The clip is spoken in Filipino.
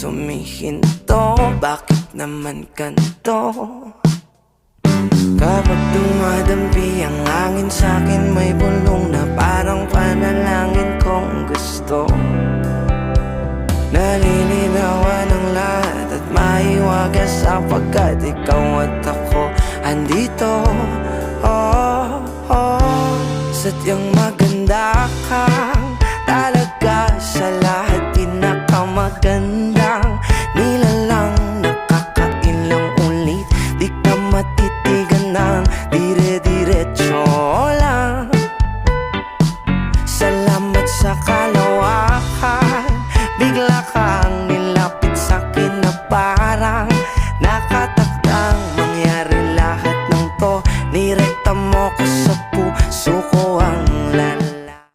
sumihinto? Bakit naman ganito? Kapag dumadampi ang hangin sa'kin, may bulong na parang panalangin kong gusto. Nalilinawan ang lahat at maiwagas sapagkat ikaw at ako andito. Oh, oh, sadyang maganda ka talaga, sa lahat pinakamaganda.